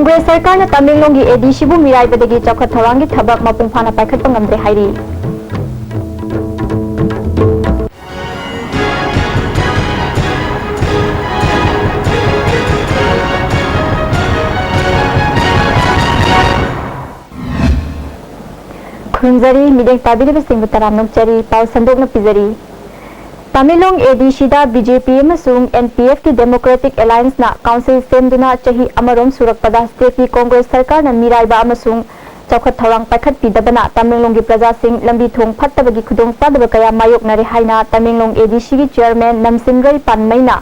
Congress Sarkar na Tamenglong gi ADC bu mirai badagi chokhat thawang gi thabak mapung phana paikhat pangamdre hairi. Khunjari mideng tabidaba singbu taram nokchari pau sandok na pizari. Tamenglong ADC da BJP amasung NPF ki Democratic Alliance na council semduna chahi amarom surakpada state ki Congress Sarkar na miraiba amasung chokhat thawang paikhat pidabana Tamenglong gi praja sing lambi thong phattabagi khudong padaba kaya mayok nare haina Tamenglong ADC gi chairman Namsimrai Panmaina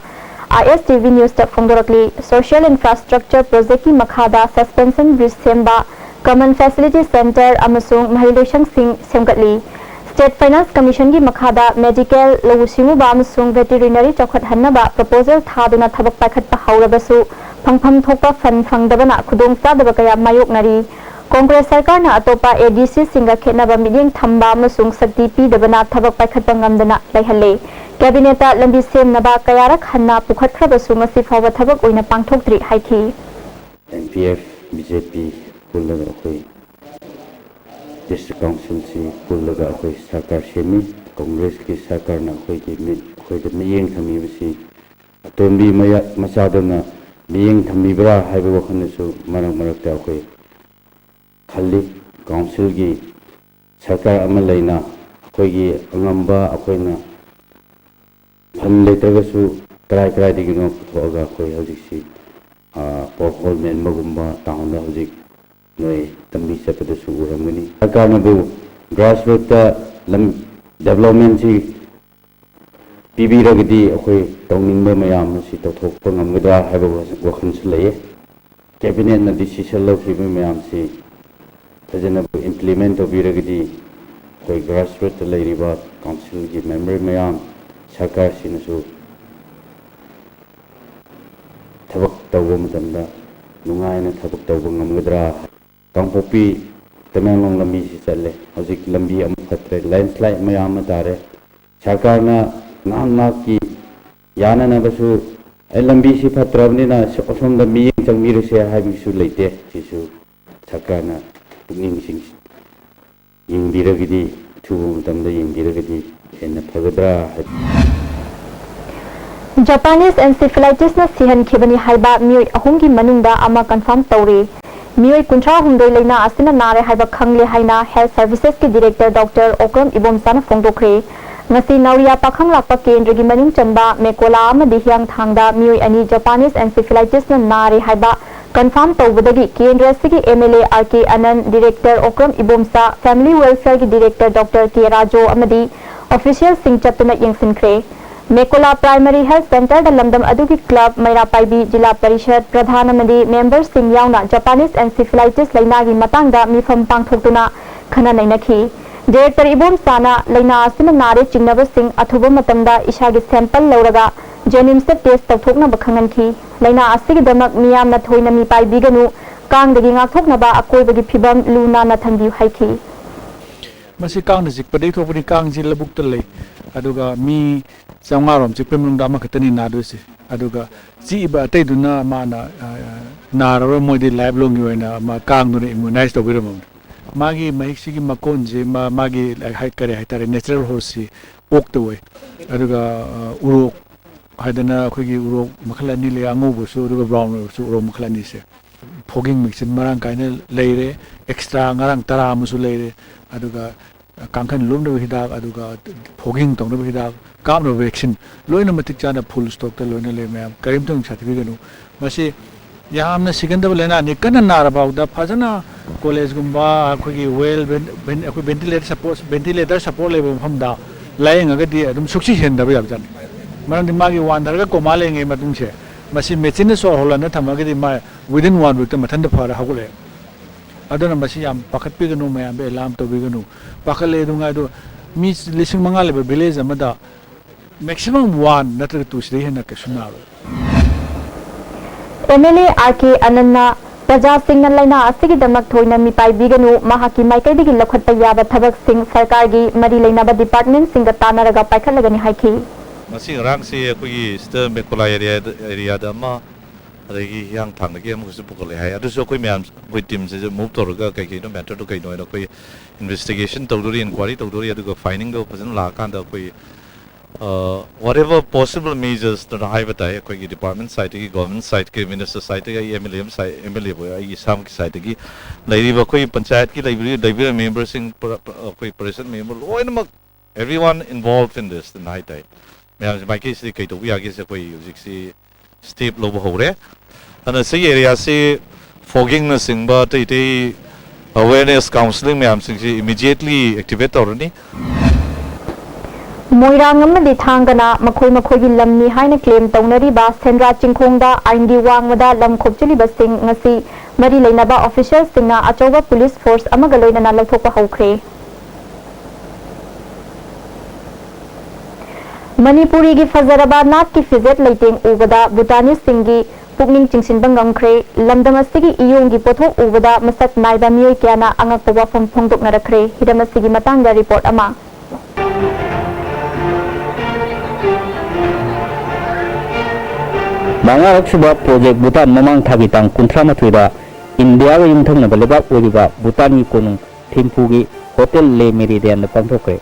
ISTV news ta phongdorakli social infrastructure project ki makhada suspension bridge semba Common Facility Center amasung mahiloisang sing semgatli State Finance Commission ki makhada medical lawusimu ba amasung veterinary chokhat hannaba proposal thaduna thabak paikhat pa haurabasu phangpham thokpa fan phangdabana khudong chadaba kaya mayok nari Congress Sarkar na atopa ADC singa khenaba miding thamba amasung sakti pi dabana thabak paikhat pangamdana laihalle cabinet ta lambi semnaba kayarak hanna pukhatkhrabasu ngasi fawa thabak oina pangthokdri haithi NPF BJP पुल्लगा कोई district council से पुल्लगा कोई सरकार semi Congress की सरकार ना कोई के कोई के मियेंग थमी बसी अतोंबी मया मचादना मियेंग थमी बरा हाइबे वखन सु मरक मरक ता कोई खाली काउंसिल की सरकार अमल लेना कोई की अंगंबा अकोइना फन लेतगसु कराय कराय दिगिनो थोगा कोई हजिसी पोखोल main मगुम्बा ताउंदा हजिक Noi tambi sepeda sugu ramani. Sarkar na bu grassroots lam development si PB ragdi akoi tawning mayam si tawthok pangamgada haiba wakhan sulai. Cabinet na decision lo khiba mayam si fajana bu implement obi ragdi koi grassroots lairiba council ki member mayam sarkar si nasu thabak tawba matamda nungai na thabak tawba ngamgadra Tangpopi Tamenglong lambi si chale hojik lambi am khatre landslide mayam tare sarkar na nang ki yana na basu lambi si phatrabni na osom da mi changmi se ha mi su leite si su sarkar na ning sing ying diragidi thu tam da ying diragidi en phagadra Japanese encephalitis na sihan khibani haiba mioi ahum gi manungda ama confirm tawri Mioi kuntra humdoi leina asina nare haiba khangle haina health services ki director Dr. Okram Ibomsana phongdokre ngasi nauria pakhang lakpa kendra gi maning chanba mekola amadi hiang thangda mioi ani Japanese encephalitis na nare haiba confirm tawbadagi kendra sigi MLA RK Anand director Okram Ibomsa family welfare ki director Dr. K Rajo amadi official sing chatuna yengsinkhre Mekola Primary Health Center da lamdam adugi club Maira Paibi Jila Parishad Pradhan amadi members sing yauna Japanese encephalitis laina gi matangda mifam pangthokduna khana nainakhi Director Ibom Sana laina asina nare chingnaba sing athuba matamda isha gi sample lauraga Jenims ta test tawthokna bakhanganki laina asigi damak miyam na thoina mi paibi ganu kang dagi ngakthokna ba akoi bagi phibam luna na thangi haithi Masi kang na jikpadai thopani kang ji labuk talai aduga mi Sangarom jikpem dama katani nadusi aduga ji ba taiduna mana nararo moidi live long yoina ma kang no immunize to biram magi mahiksi gi makon je magi hai kare hai tare natural horse ok to we aduga uro haidana khogi uro makhalani le angu bu su aduga brown su uro makhalani se fogging mixin marang kaina leire extra ngarang tara musu leire aduga kangkhan lumna hidak aduga fogging tongna hidak kamno vaccine loina matik chana full stock ta loina le ma'am karim tong certificate nu masi yamna siganda lena ni kana nar about da phajana college gumba khogi well ventilator support le bam da laing aga di adum suksi hen da ba jan maram di magi wandar ga komale nge matung che masi machine so hola na thamaga di ma within 1 week ta mathan da phara hagule aduna masi yam pakhat pi ganu ma be lam to bi ganu pakale dunga do mi lising mangal le village amada maximum 1 natra 2 sri hena kasuna MLA RK Ananda Praja Singh laina asigi damak thoina mi pai biganu mahaki maikai digi lokhat yaba thabak sing sarkar gi mari laina ba department sing ga tanaraga paikhalagani haiki Masih rang si aku i sta mekola area da ma adagi yang thangdagi amusu pukole hai adu so koi myam koi team se move toraga kai kai no matter to kai no koi investigation tawduri inquiry tawduri adu ko finding do pasan la kan da koi whatever possible measures that I have at koi department side ki government side ki minister side ki MLM side MLA boy ai sam ki side ki lairi ba koi panchayat ki library members in koi president member loinamak everyone involved in this the night time myam my case kai to we age se koi music si step lo ho re and say area se fogging na singba te awareness counseling myam sing immediately activate already Moirang amadi thangana makhoi gi lamni haina claim taunari ba Sendra Chingkhongda aindi wangmada lam khopchili basing ngasi mari leinaba officials singna achoba police force amaga loinana lathokpa haukhre Manipuri gi Fazaraba Nat ki fizet leiting ubada Bhutanese singi pukning chingsinba ngamkhre lamdam asigi iyong gi pothok ubada masak naiba mioi kyana angakpa wafam phongdokna rakhre hidam asigi matangda report ama Mangarak suba project Bhutan mamang thagitang kunthra mathuida India ga yumthangna balebak oriba Bhutan gi konung Thimphu gi hotel Le Meridian na pangthokre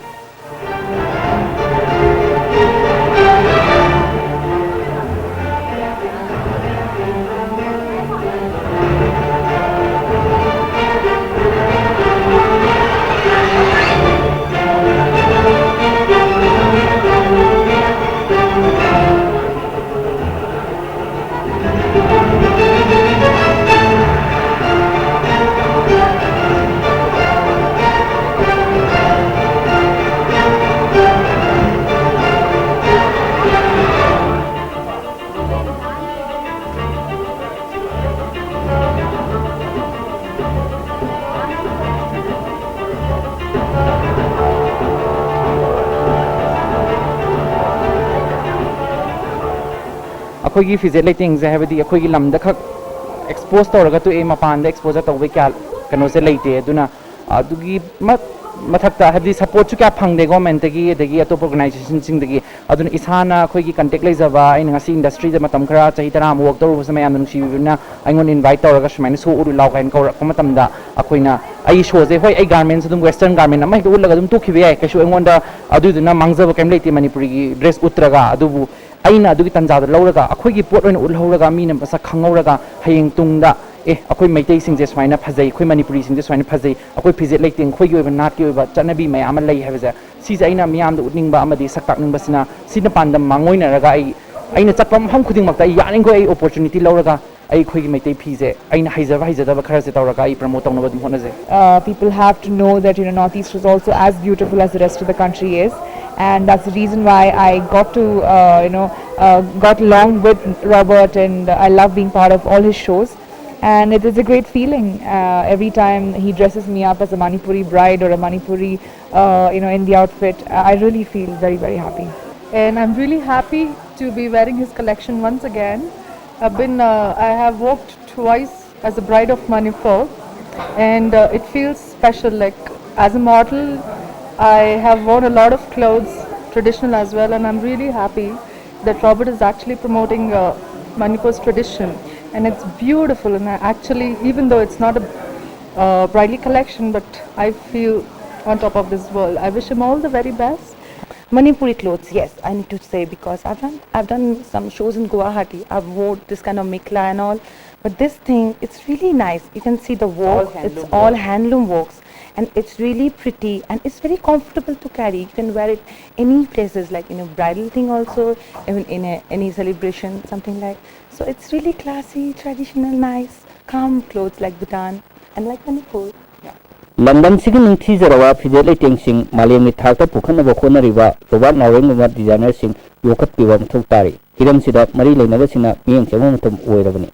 अखोगी physical lighting से है अखोगी लमद खक expose तौरगा तो ए मपान exposure तौबे क्या कनो से लेते अदुना अदुगी मथक्ता है support क्या फंगदे गवर्नमेंट की अदगी अतोप ऑर्गेनाइजेशन सिंगदगी अदुना इसाना अखोगी कांटेक्ट लेजबा इन ngasi इंडस्ट्री द मतम खरा चाहि तरा वर्क तौर समय याम नुसीबिना आइगोन इनवाइट तौरगा सुमाइन सो उरु लाव काइन कौर कमतमदा अखोइना आई शो जे होय आई गारमेंट्स दुम वेस्टर्न गारमेंट अमा उलगा दुम तुखिबे याय कशु एंगोंदा अदुदुना मांगजब केम लेते मणिपुरी की ड्रेस उत्रगा अदुबु अना अदुगी तंजाद लौरगा अखोगी पोट ओइन उलहौरगा मीना मसा खंगौरगा हयेंग तुंगदा अखोई मैतै सिंजे सुमाइना फजै अखोई मणिपुरी सिंजे सुमाइना फजै अखोई फिजिट लेटिंग अखोगी ओइबा नाटकी ओइबा चनबी मयाम लै हैबजे सिजे अइना मियाम द उटनिंगबा अमदि सक्ताकनिंगबसिना सिना पांदम मांगोइनरगा अइना चटपम हम खुदिंगमक्ता यानिंगो अइ अपॉर्चुनिटी लौरगा अखोगी मैतै फिजे अइना हैजदब खरसे तौरगा अइ प्रमोट तौनबा दुम होनजे people have to know that Northeast is also as beautiful as the rest of the country is, and that's the reason why I got to got along with Robert, and I love being part of all his shows. And it is a great feeling every time he dresses me up as a Manipuri bride or a Manipuri in the outfit. I really feel very, very happy, and I'm really happy to be wearing his collection once again. I have walked twice as a bride of Manipur, and it feels special. Like as a model, I have worn a lot of clothes, traditional as well, and I'm really happy that Robert is actually promoting Manipur's tradition, and it's beautiful. And I actually, even though it's not a bridal collection, but I feel on top of this world. I wish him all the very best. Manipuri clothes, yes, I need to say, because I've done some shows in Guwahati. I've worn this kind of mikla and all, but this thing, it's really nice. You can see the work, it's all handloom works, and it's really pretty, and it's very comfortable to carry. You can wear it any places, like in a bridal thing also, even in any celebration, something like. So it's really classy, traditional, nice, calm clothes like Bhutan and like Manipur. London sigi ningthi jarawa fidel lighting sing malemi thakta pukhanna bokhona riba robot naweng ma designer sing yokat piwam thutari hiram sida mari leinaba sina miyeng chama mutum oirabani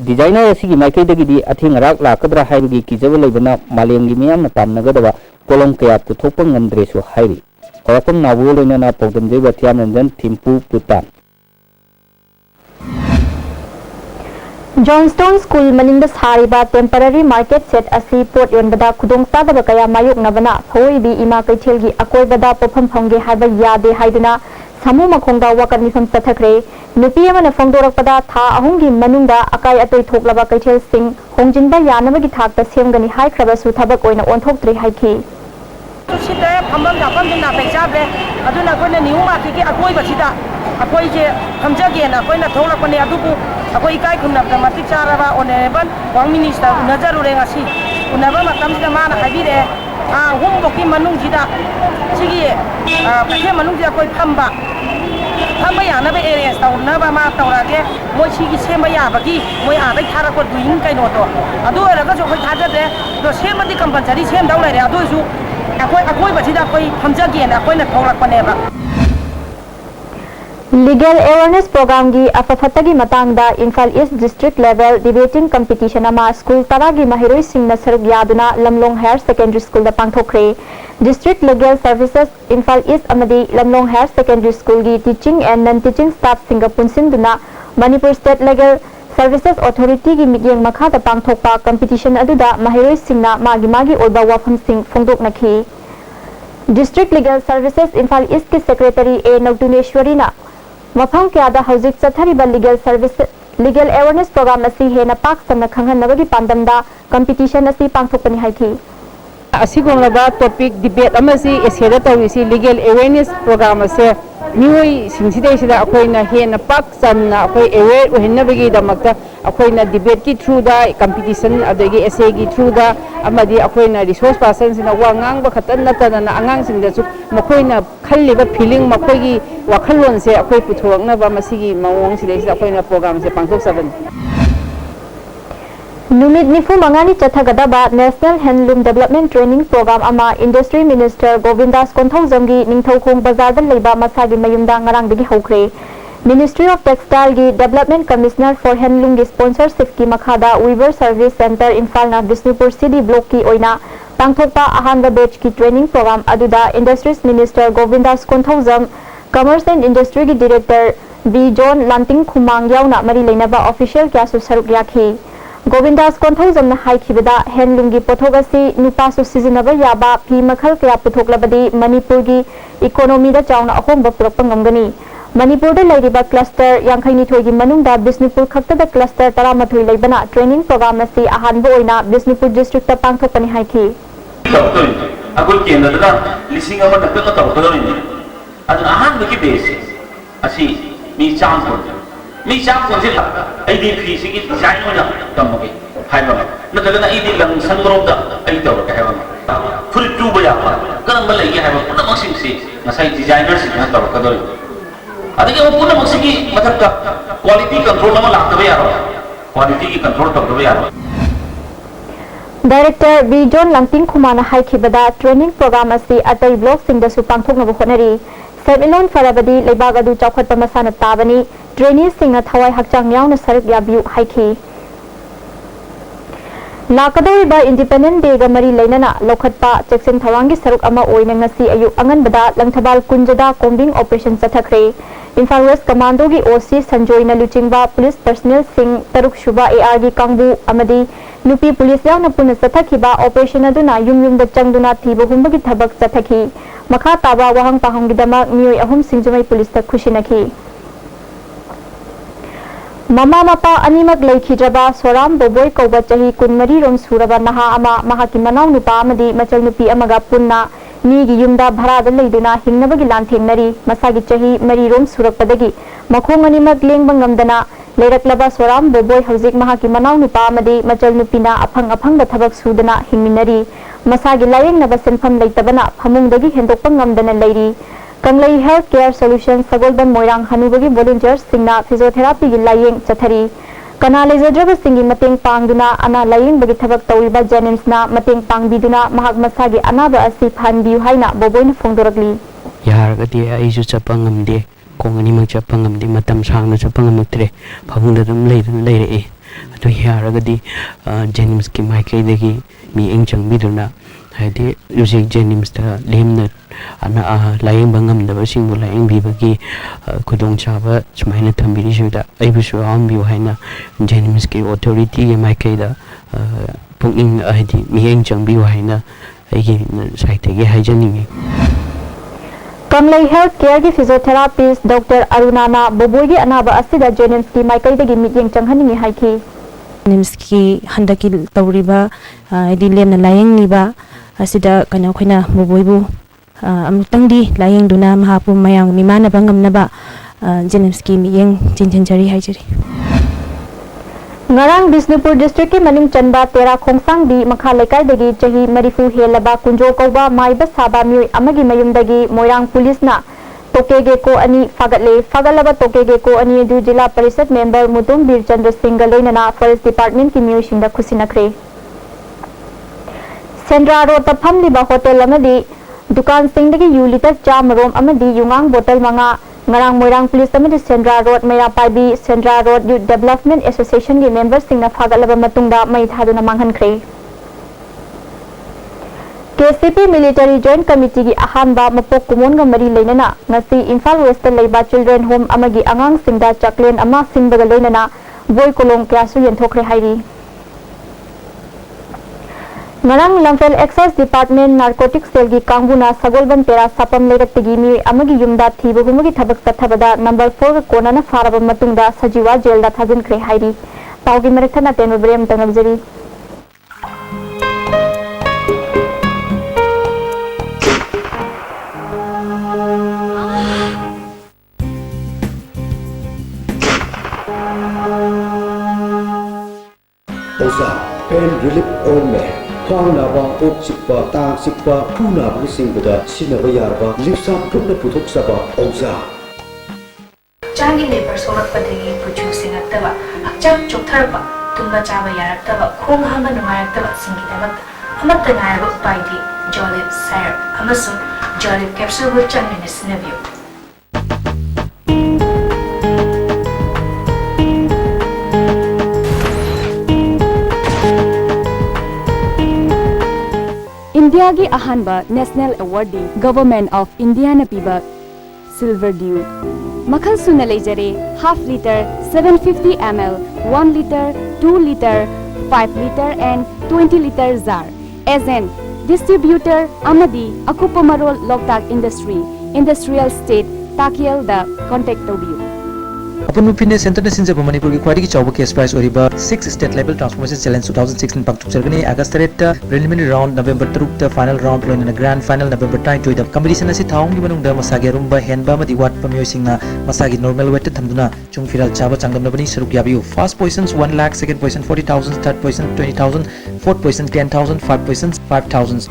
designer asigi maikai dagi di athing rak lakadra haibagi kijaba leibana malemgi miyam na tamnagadaba kolom kaya puthokpa ngamdre su hairi korapam nabu loina pawdam jeba thiam ranjan Thimphu Bhutan Johnstone School Maninda Sariba temporary market set asi port yonbada khudong sadaba kaya mayok nabana phoi bi ima kaithel gi akoi bada pofam phangge haiba yade haiduna samu makhongda wakan mifam chathakre nupi amana phongdorappada tha ahumgi manungda akai atoi thoklaba kaithel sing hongjinba yanabagi thakta semgani haikraba su thabak oina onthoktre haiki sida phambam japam na pejable aduna koina niu ma ki akoi bachida akoi je hamjage na koina tholakone adubu akoi kai khunna matik charaba honorable wang minister nazaru re ngasi unaba matam sida mana habire humboki manung jida sigi kathe manung jida koi phamba yana be area tauna ba ma taurage moi sigi semba ya bagi moi adai thara ko duing kai no to adu era ga jo khoi thaja de do semba di compulsory sem dau lai re adu su akoi ba jida koi phamjage na koi na tholak pane ba Legal awareness program gi afafatagi matangda Imphal East district level debating competition ama school taragi mahiroi singna saruk yaduna Lamlong Higher Secondary School da pangthokre district legal services Imphal East amadi Lamlong Higher Secondary School gi teaching and non teaching staff singa punsinduna Manipur State Legal Services Authority gi migyeng makha da pangthokpa competition aduda mahiroi singna magi oiba wafam sing phongdoknakhi district legal services Imphal East ki secretary A Nautuneshwari na मफम क्यादा हौजिक चथरिबा legal awareness program asi hena pak samna khanghanabagi pandamda competition asi pangthokpani haiki asigomlaba topic debate amasi eseda tawisi legal awareness program ase nioi singsidai sida akoina hena pak samna akoi aware ohinnabagi damakta akoina debate ki through da competition adagi essay gi through da amadi akoina resource person sina wangang ba khatan natana angang singda su makoina khalliba feeling makoigi wakhalon se akoi puthokna ba masigi mawong sidai sida akoina program se pangthok saban Numit nifu mangani chathagadaba National Handloom Development Training Program ama Industry Minister Govindas Konthongzamgi Ningthaukhong Bazar da leiba masagi mayumda ngarangdagi hokre Ministry of Textile gi Development Commissioner for Handloom gi sponsorship ki makhada Weaver Service Center Imphal na Bisnupur City Block ki oina pangthokpa ahanba batch ki training program aduda Industries Minister Govindas Konthongzam Commerce and Industry gi Director V John Lanting Khumang yauna mari leinaba official kya su saruk yakhi Govindas Konthongzamna haikibada handloom gi pothogasi nupasu sizinaba yaba phi makhal kya puthoklabadi Manipur gi economy da chauna ahomba purakpa ngamgani Manipur da lairiba cluster yangkhaini thoi gi manungda Bisnupur khakta da cluster 13 leibana training program asi ahanba oina Bisnupur district ta pangthokpani haiki agul kendra da lising ama takka tawdani adu ahanba gi base asi mi changpur mi changpur ji ID fee sigi design ona tamagi haiba natagana ID lang sangrok da ai taw ka haiba full tu ba ya kana malai gi haiba puna maksing si nasai designer si na taw ka dori adike puna maksigi mathakka quality control nama lakta ba ya quality ki control taw ba ya Director B John Lanting Khumana haikibada training program asi atai block sing da su pangthokna bu khonari Semilon farabadi leibagadu chawkhatpa masana tabani trainees singna thawai hakchang yauna saruk yabiu haiki Lakadoriba Independent Day ga mari leinana lokhatpa Jackson Thawangi saruk ama oina ngasi ayu anganbada langthabal kunjada combing operation chathakre Imphal West Commando gi OC Sanjoyna luchingba police personnel sing taruk shuba AR gi kangbu amadi nupi police yauna puna chathakhiba operation aduna yumda changduna thiba humba gi thabak chathaki makha taba wahang pahang gi dama mioi ahum singjumai police ta khusinaki Mama mapa animak leikhijaba Soram Boboy Kauba chahi kunmari rom suraba naha ama mahaki manaw nupa amadi machal nupi amaga punna migi yumda bharada leiduna hingnabagi lanthengnari masagi chahi mari rom surakpadagi makhong animak lengba ngamdana leiraklaba Soram Boboy hauzik mahaki manaw nupa amadi machal nupina aphang da thabak sudana hingminari masagi layengna senpham leitabana phamungdagi hendokpa ngamdana leiri Kanglai Healthcare Solutions Sagolban Moirang Hanubagi volunteers singna physiotherapy gi layeng chathari kana lejadraba singi mateng pangduna ana layeng bagi thabak tawiba Jennings na mateng pangbiduna mahak masagi anaba asi phanbiu haina boboina phongdoragli yaragadi aisu chapangamde kongani ma chapangamde matam sangna chapangamuktre phagunda dum leire adu yaragadi Jennings ki maikai degi mi engchang biduna haidi usik Jennings ta lemna ana layeng bangam da singbu layeng bibagi kudong chaba sumaina thambiri suda aibusu ambiu haina Jennings ki authority ge maikai da punging haidi mi engchang biu haina aigi saite ge haijaningi Kanglai Health Care की physiotherapist Dr. Arunana Boboi की अनाबा अस्तिदा जेनिम्स की Michael दगी meeting चंगहनिंग हाइकी JNIMS की हंदकी तौरीबा Lemna लायेंगनिबा असिदा कनो खैना बबोइबु अमुतंगदी लायेंगदुना महापु मयांग मिमानबा ngamnaba जेनिम्स की मियेंग चिनचनजरी हाइजरी ngarang Bisnupur district ki maning chanba tera khongsang bi makha lekai dagi chahi marifu helaba kunjo koba maiba saba mi amagi mayum dagi moirang police na tokege ko ani fagalaba tokege ko ani du jila parishad member Mutum Bir Chandra Singh galoina na forest department ki miu shinda khusinakre Sendra road ta phamli ba hotel amadi dukan sing dagi yu liter cham rom amadi yungang bottle manga ngarang moirang police amadi Sendra road Mera Paibi Sendra road Youth Development Association ki members singna fagalaba matungda mai thaduna manghankhre KCP Military Joint Committee ki ahanba mapok kumonga mari leinana ngasi Imphal West leiba children home amagi angang singda chaklen ama simbaga leinana boy kolong kyasu yenthokre hairi ngarang Lamphel Excise Department Narcotics Cell ki kangbuna Sagolban Pera sapam leiraktigi mi amagi yumda thibu humagi thabak tathabada number 4 kona na faraba matungda sajiwa jail da thajinkre hairi paugi marathana ten brem tanabjari Osa pain relief ointment Khang naba ok sikpa tang sikpa phuna bu singbuda sinaba yarba lipsa putna puthok saba oza Changi liver sorakpadagi puchu singaktaba akcham choktarba tumba chaba yaraktaba khong hanga nungayaktaba singidamak amatta nayaba upaidi Jolib syrup amasung Jolib capsule bu changina sinabiyo India की अहानबा national awardee government of India न पीबा silver dew मखल सुन लेजरे half litre 750 ml 1 litre 2 litre 5 litre and 20 litre jar as an distributor अमदी अकुपा मरोल लोकताक इंडस्ट्रियल स्टेट ताकियल द कांटेक्ट तौबियो अपन फिटनेस सेंटर ने सिंजब मणिपुर की क्वालिटी चौब केस प्राइस ओरिबा 6 स्टेट लेवल ट्रांसफॉर्मेशन चैलेंज 2016 पाक्तुक चरगनी अगस्त रेट प्रिलिमिनरी राउंड नवंबर 3 the final round lion grand final November 22 the competition असि थाउंग की मनुंग द मसागे रुंबा हेनबा मदि वाट पमियो सिंगना मसागी नॉर्मल वेट थमदुना चुंग फिरल चाबा चांगमनबनी सरुक याबियो first positions 1 lakh second position 40000 third position 20000 fourth position 10000 five positions 5000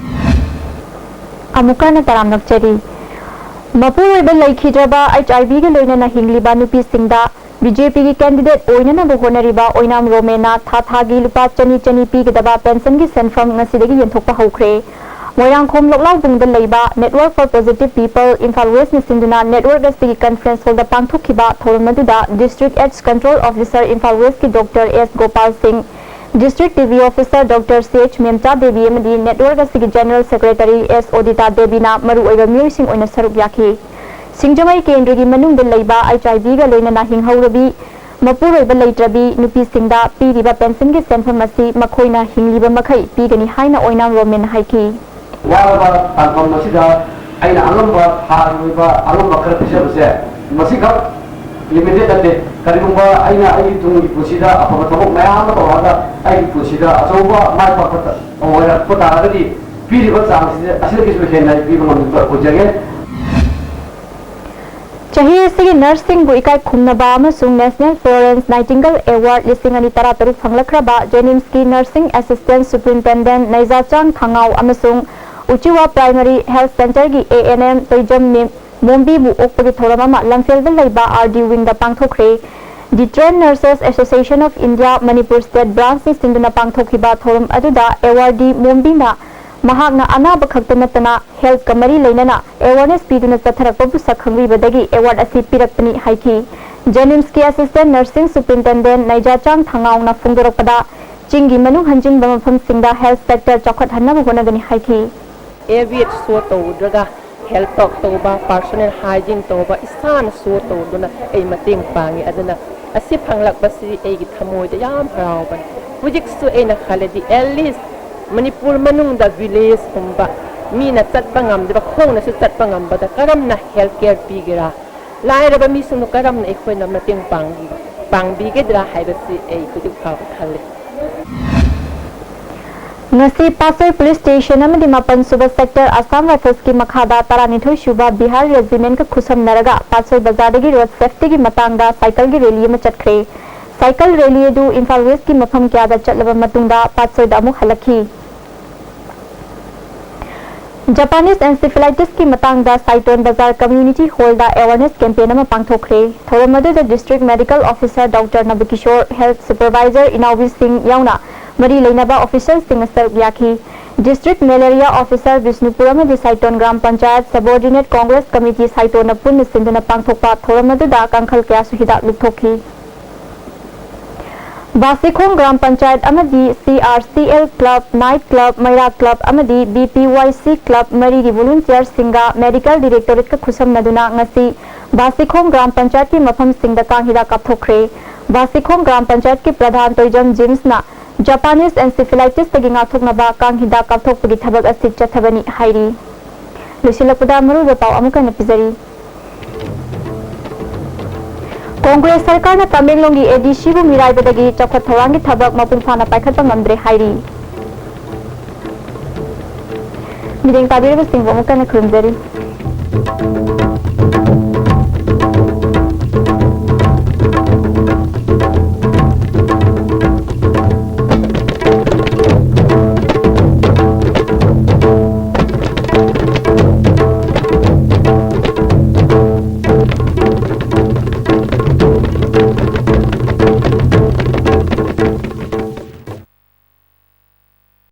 अमुका न तराम नक्चरी मपुरबा लैखिद्रबा HIV के लोइना हिंगलिबा नुपी सिंगदा BJP की कैंडिडेट ओइना होनरिबा ओइनाम रोमेना थाथागी लुपा चनी चनी पीगदबा पेंशन की सेंफम ngasiदगी यंथोकपा हौख्रे मोयरांखोम लोकलाउ बुंगद लैबा network for positive people Imphal west निसिंदुना नेटवर्क गस्ती कॉन्फ्रेंस हॉल द पांगथोखिबा थोरमदुदा district ads control officer Imphal west की doctor S Gopal Singh district TB officer doctor CH Memcha Devi अमदी नेटवर्क गस्ती जनरल सेक्रेटरी एस ओदिता देवीना मरु ओइबा म्यूसिंग ओइना सरुक याखी सिंगजमई केंद्र की मनुंग लैबा HIV गा लोइना हिंगहौरबी मपुरबा लैत्रबी नुपी सिंगदा पीरिबा पेंशन के सेंफम असि मखोइना हिंगलिबा मखै पीगनी हाइना ओइनाम रोमेन हाइकी वाबा तांफम मसिदा आइना अलंबा हारबा अलंबा खर पिसबसे मसिखा लिमिटेड अते करिगुंबा आइना आइ तुंगी पुसिदा अफबा थबक मयाम तोरादा आइ पुसिदा अचौबा माइ पाखता ओरा पतारगदी पीरिबा चांगसिदे असिदगी सुखेना पीबंगम उजगे चही नर्सिंग बु इकाई खुमनबा नेशनल फ्लोरेंस नाइटिंगल अवार्ड लिसिंग अनि तरा तरुक फंगलख्रबा जेनिम्स की nursing assistant superintendent Naijachang Thangao अमसुंग उचिवा प्राइमरी हेल्थ सेंटर की ANM तोइजम मोम्बी बु ओकपगी थोरममा लंगफेलद लैबा RD विंग द पांगथोख्रे the train nurses association of India Manipur state branch नि सिंदुना पांगथोखिबा थोरम अदुदा अवार्डी मोम्बीना महागना अनाब खक्त नतना हेल्थ कमरी लेना अवेयरनेस पीदुना चथरकबु सखंगबदगी अवार्ड असि पिरकपनी हाइकी जेनिम्स की असिस्टेंट नर्सिंग सुपरिटेंडेंट नैजाचांग थांगावना फुंगरकपदा चिंगी मनु हंजिन बमफम सिंगदा हेल्थ सेक्टर चौखट हन्नब होनगनी हाइकी एविएट सो तौद्रगा हेल्थ टॉक तौबा पर्सनल हाइजीन तौबा इसान सो तौदुना ए मतेंग पांगे अदना असि फंगलकबसि एगी थमोयदा याम हरावबन हुजिकसु एना खालेदी एटलीस्ट मणिपुर मनुंग द विलेज कुंबा मीना चटपा ngamdeba khongna su chatpa ngambada karamna health care pigera lairaba mi sunu karamna ekhoina mateng pangbigedra haibasi ei kudik ka khale ngasi Pasoi Police Station amadi Mapan Suba Sector Assam Rifles ki makhada taranithoi shuba Bihar Regiment ka khusam naraga Pasoi Bazar dagi road safety ki matangda cycle gi rally ma chatkhre cycle rally edu Imphal West ki mafam kya da chatlaba matungda Pasoi da amuk halakhi Japanese encephalitis ki matangda Saiton Bazar Community Hall da awareness campaign ama pangthokre thoramadu da District Medical Officer Dr. Nabikishore Health Supervisor Inawi Singh yauna Mari Lainaba officials Singasar Yaki District Malaria Officer Vishnupura Madi Saiton Gram Panchayat Subordinate Congress Committee Saiton Pun Sinduna Pangthokpa thoramadu da Kankhal Kya Suhida Luthokhi Basikhong Gram Panchayat Amadi CRCL Club, Night Club, Maira Club Amadi BPYC Club Mari gi volunteer Singa Medical Directorate ka khusam naduna ngasi Basikhong Gram Panchayat ki mafam singda kanghida kapthokre Basikhong Gram Panchayat ki Pradhan Toijam James na Japanese encephalitis tagi ngathoknaba kanghida kapthokpagi thabak asi chathabani hairi Lusilapda maru bapau amuka napizari Congress Sarkar na Tamenglongi ADC bu mirai badagi chakhat thorangi thabak mapung phana paikhatpa ngamdre hairi Mideng tabire singbo muka na khurumjari